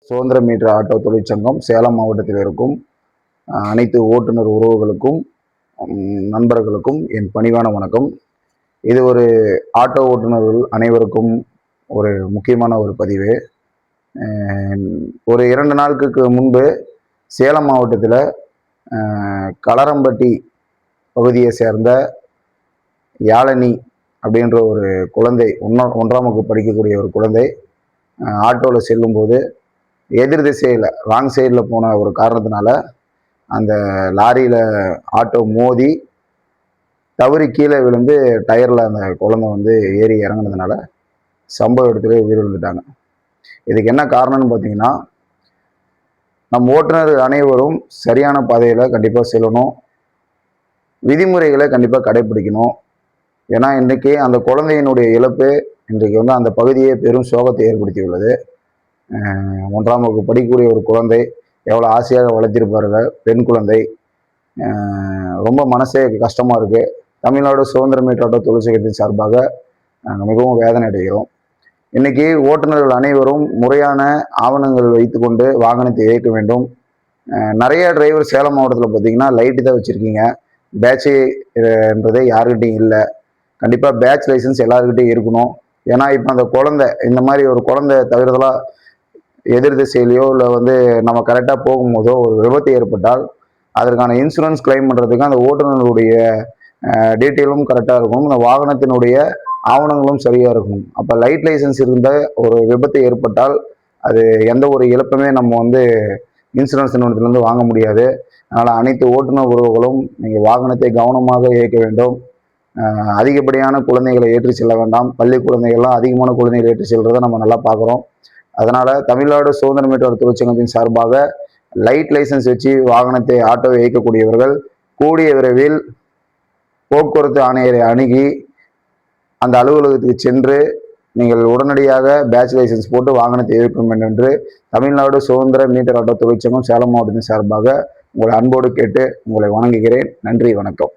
சுதந்திர meter auto தொழிற்சங்கம் சேலம் மாவட்டத்தில் இருக்கும் அனைத்து ஓட்டுநர் உறவுகளுக்கும் நண்பர்களுக்கும் என் பணிவான வணக்கம். இது ஒரு ஆட்டோ ஓட்டுநர்கள் அனைவருக்கும் ஒரு முக்கியமான ஒரு பதிவு. ஒரு 2 நாட்களுக்கு முன்பு சேலம் மாவட்டத்தில் களரம்பட்டி பகுதியை சேர்ந்த யாழினி அப்படின்ற ஒரு குழந்தை, 1ஆம் வகுப்பு படிக்கக்கூடிய ஒரு குழந்தை ஆட்டோவில் செல்லும்போது எதிர் திசையில் ராங் சைடில் போன ஒரு காரணத்தினால அந்த லாரியில் ஆட்டோ மோதி தவறி கீழே விழுந்து டயரில் அந்த குழந்தை ஏறி இறங்கினதுனால சம்பவ இடத்துல உயிரிழந்துட்டாங்க. இதுக்கு என்ன காரணம்னு பார்த்தீங்கன்னா, நம் ஓட்டுநர் அனைவரும் சரியான பாதையில் கண்டிப்பாக செல்லணும், விதிமுறைகளை கண்டிப்பாக கடைபிடிக்கணும். ஏன்னா இன்றைக்கி அந்த குழந்தையினுடைய இழப்பு இன்றைக்கு அந்த பகுதியை பெரும் சோகத்தை ஏற்படுத்தியுள்ளது. 1ஆம் வகுப்பு படிக்கக்கூடிய ஒரு குழந்தை, எவ்வளோ ஆசையாக வளர்த்திருப்பார்கள், பெண் குழந்தை. ரொம்ப மனசே கஷ்டமாக இருக்குது. தமிழ்நாடு சுதந்திர மீட்டர் ஆட்டோ தொழிற்சங்கத்தின் சார்பாக நாங்கள் மிகவும் வேதனை அடைகிறோம். இன்றைக்கி ஓட்டுநர்கள் அனைவரும் முறையான ஆவணங்கள் வைத்துக்கொண்டு வாகனத்தை இயக்க வேண்டும். நிறைய டிரைவர் சேலம் மாவட்டத்தில் பார்த்தீங்கன்னா லைட்டு தான் வச்சுருக்கீங்க, பேட்சுன்றதே யாருக்கிட்டையும் இல்லை. கண்டிப்பாக பேட்ச் லைசன்ஸ் எல்லாருக்கிட்டையும் இருக்கணும். ஏன்னா இப்போ அந்த குழந்தை, இந்த மாதிரி ஒரு குழந்தை தவிர்த்தலாக எதிர் திசையிலையோ இல்லை நம்ம கரெக்டாக போகும்போதோ ஒரு விபத்து ஏற்பட்டால் அதற்கான இன்சூரன்ஸ் கிளைம் பண்ணுறதுக்கு அந்த ஓட்டுநர்களுடைய டீட்டெயிலும் கரெக்டாக இருக்கணும், இந்த வாகனத்தினுடைய ஆவணங்களும் சரியாக இருக்கணும். அப்போ லைட் லைசன்ஸ் இருந்த ஒரு விபத்து ஏற்பட்டால் அது எந்த ஒரு இழப்புமே நம்ம இன்சூரன்ஸ் நிறுவனத்திலேருந்து வாங்க முடியாது. அதனால் அனைத்து ஓட்டுநர் உறவுகளும் நீங்கள் வாகனத்தை கவனமாக இயக்க வேண்டும். அதிகப்படியான குழந்தைகளை ஏற்றி செல்ல வேண்டாம். பள்ளி குழந்தைகள்லாம் அதிகமான குழந்தைகளை ஏற்றி செல்றதை நம்ம நல்லா பார்க்குறோம். அதனால் தமிழ்நாடு சுதந்திர மீட்டர் தொழிற்சங்கத்தின் சார்பாக லைட் லைசன்ஸ் வச்சு வாகனத்தை ஆட்டோவை இயக்கக்கூடியவர்கள் கூடிய விரைவில் போக்குவரத்து ஆணையரை அணுகி அந்த அலுவலகத்துக்கு சென்று நீங்கள் உடனடியாக பேட்ச் லைசன்ஸ் போட்டு வாகனத்தை இயக்க வேண்டும் என்று தமிழ்நாடு சுதந்திர மீட்டர் ஆட்டோ தொழிற்சங்கம் சேலம் மாவட்டத்தின் சார்பாக உங்களை அன்போடு கேட்டு உங்களை வணங்குகிறேன். நன்றி, வணக்கம்.